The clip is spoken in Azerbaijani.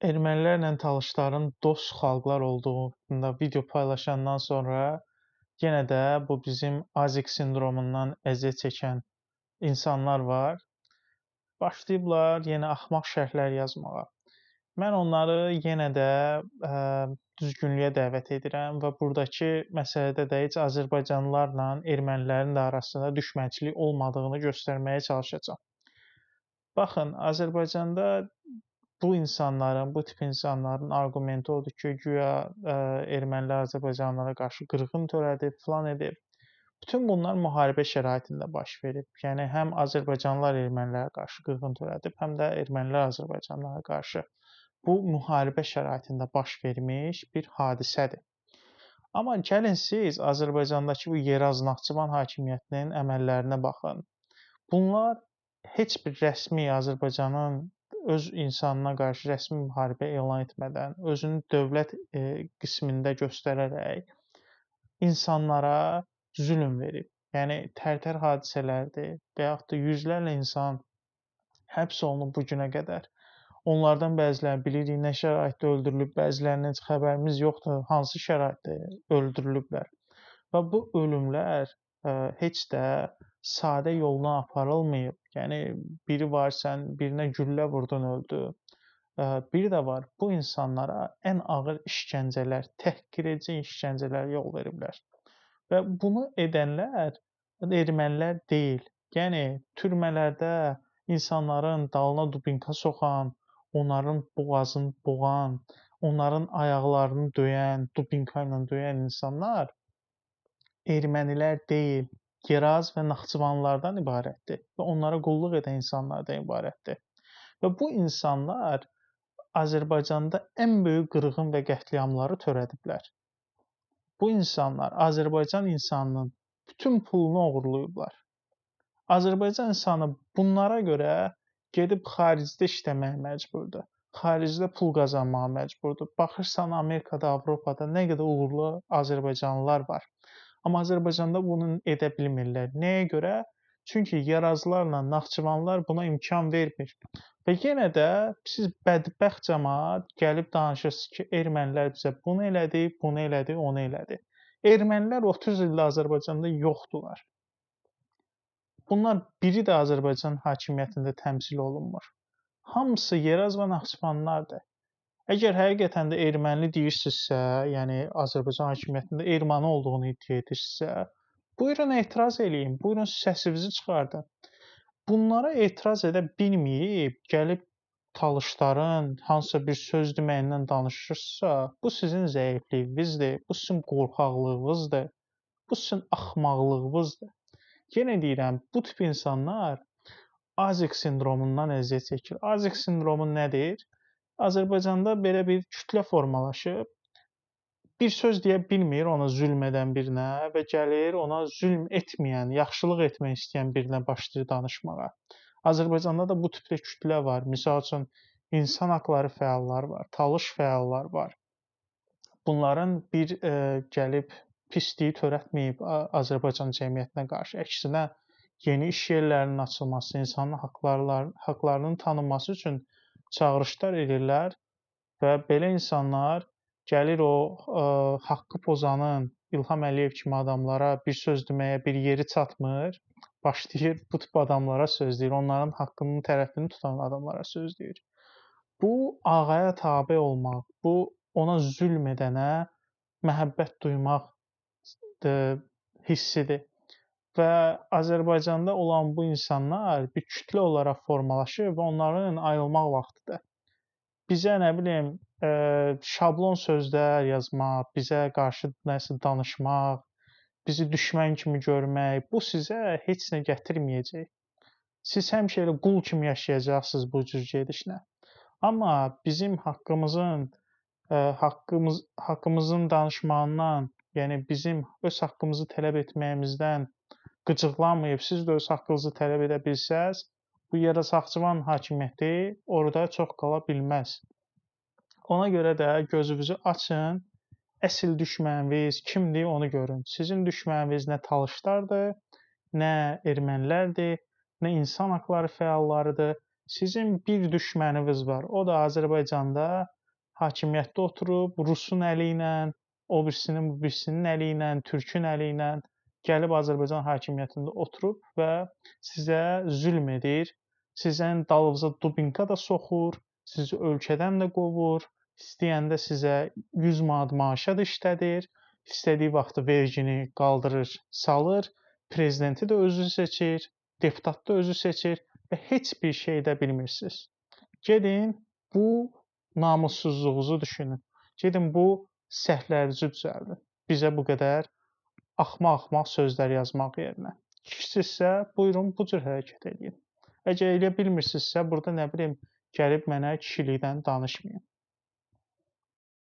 Ermənilərlə talışların dost xalqlar olduğunda video paylaşandan sonra yenə də bu bizim Azik sindromundan əziyyət çəkən insanlar var. Başlayıblar yenə axmaq şərhlər yazmağa. Mən onları yenə də düzgünlüyə dəvət edirəm və burdakı məsələdə də heç azərbaycanlılarla ermənilərin də arasında düşmənçilik olmadığını göstərməyə çalışacağam. Baxın, Azərbaycanda bu insanların, bu tip insanların arqumenti odur ki, güya ermənilər azərbaycanlılara qarşı qırğın törədib, filan edib. Bütün bunlar müharibə şəraitində baş verib. Yəni həm azərbaycanlılar ermənilərə qarşı qırğın törədib, həm də ermənilər azərbaycanlılara qarşı. Bu müharibə şəraitində baş vermiş bir hadisədir. Amma gəlin siz Azərbaycandakı bu Yeraz Naxçıvan hakimiyyətinin əməllərinə baxın. Bunlar heç bir rəsmi Azərbaycanın öz insanına qarşı rəsmi müharibə elan etmədən, özünü dövlət qismində göstərərək insanlara zülm verib. Yəni tərtər hadisələrdir və yaxud da yüzlərlə insan həbs olunub bu günə qədər. Onlardan bəziləri bilirik nə şəraitdə öldürülüb, bəzilərinin heç xəbərimiz yoxdur, hansı şəraitdə öldürülüblər. Və bu ölümlər heç də sadə yolla aparılmayıb. Yəni biri var, sən birinə güllə vurdun, öldü. Biri də var, bu insanlara ən ağır işgəncələr, təhqiredici işgəncələr yol veriblər. Və bunu edənlər ermənilər deyil. Yəni türmələrdə insanların dalına dubinka soxan, onların boğazını boğan, onların ayaqlarını döyən, dubinka ilə döyən insanlar ermənilər deyil, Yeraz və Naxçıvanlılardan ibarətdir və onlara qulluq edən insanlardan ibarətdir. Və bu insanlar Azərbaycanda ən böyük qırğın və qətliamları törədiblər. Bu insanlar Azərbaycan insanının bütün pulunu oğurlayıblar. Azərbaycan insanı bunlara görə gedib xaricdə işləməyə məcburdur. Xaricdə pul qazanmağa məcburdur. Baxırsan Amerikada, Avropada nə qədər uğurlu azərbaycanlılar var. Amma Azərbaycanda bunu edə bilmirlər. Nəyə görə? Çünki Yerazlarla Naxçıvanlılar buna imkan vermir. Və yenə də siz bədbəxt cəmaət gəlib danışırsınız ki, ermənilər bizə bunu elədi, bunu elədi, onu elədi. Ermənilər 30 ildə Azərbaycanda yoxdular. Bunlar biri də Azərbaycan hakimiyyətində təmsil olunmur. Hamısı Yeraz və Naxçıvanlılardır. Əgər həqiqətən də erməni deyirsinizsə, yəni Azərbaycan hakimiyyətində erməni olduğunu iddia edirsinizsə, buyurun etiraz eləyin, buyurun səsinizi çıxardın. Bunlara etiraz edə bilməyib, gəlib talışların hansısa bir söz deməyindən danışırsınızsa, bu sizin zəifliyinizdir, bu sizin qorxaqlığınızdır, bu sizin axmaqlığınızdır. Yenə deyirəm, bu tip insanlar Azik sindromundan əziyyət çəkir. Azik sindromu nədir? Azərbaycanda belə bir kütlə formalaşıb, bir söz deyə bilmir ona zülm edən birinə və gəlir ona zülm etməyən, yaxşılıq etmək istəyən birinə başlayır danışmağa. Azərbaycanda da bu tipdə kütlə var. Misal üçün, insan haqları fəalları var, talış fəalları var. Bunların bir gəlib pisliyi törətməyib Azərbaycan cəmiyyətinə qarşı. Əksinə, yeni iş yerlərinin açılması, insan haqlarının tanınması üçün çağırışlar edirlər və belə insanlar gəlir o haqqı pozanın, İlham Əliyev kimi adamlara bir söz deməyə bir yeri çatmır, başlayır bu tip adamlara söz deyir, onların haqqının tərəfini tutan adamlara söz deyir. Bu ağaya tabe olmaq, bu ona zülm edənə məhəbbət duymaq hissidir. Və Azərbaycanda olan bu insanlar bir kütlə olaraq formalaşır və onların ayrılmaq vaxtıdır. Bizə nə bilim şablon sözlər yazmaq, bizə qarşı nəsə danışmaq, bizi düşmən kimi görmək, bu sizə heç nə gətirməyəcək. Siz həmişə elə qul kimi yaşayacaqsınız bu cür gedişlə. Amma bizim haqqımızın danışmağından, yəni bizim öz haqqımızı tələb etməyimizdən qıcıqlanmayıb, siz də öz haqqınızı tələb edə bilsəz, bu Yeraz Naxçıvan hakimiyyəti orada çox qala bilməz. Ona görə də gözünüzü açın, əsl düşməniniz kimdir onu görün. Sizin düşməniniz nə talışlardır, nə ermənilərdir, nə insan haqları fəallarıdır. Sizin bir düşməniniz var. O da Azərbaycanda hakimiyyətdə oturub, Rusun əli ilə, o birisinin əli ilə, Türkün əli ilə gəlib Azərbaycan hakimiyyətində oturub və sizə zülm edir. Sizin dalınıza dubinka da soxur, sizi ölkədən də qovur, istəyəndə sizə 100 manat maaşa da işlədir, istədiyi vaxtı vergini qaldırır, salır, prezidenti də özü seçir, deputat da özü seçir və heç bir şey edə bilmirsiniz. Gedin bu namussuzluğunuzu düşünün. Gedin bu səhvlərinizi düzəldin. Bizə bu qədər axmaq-axmaq sözlər yazmaq yerinə. Kişisinizsə, buyurun bu cür hərəkət edin. Əgər eləyə bilmirsinizsə, burada nə bilim, gəlib mənə kişilikdən danışmayın.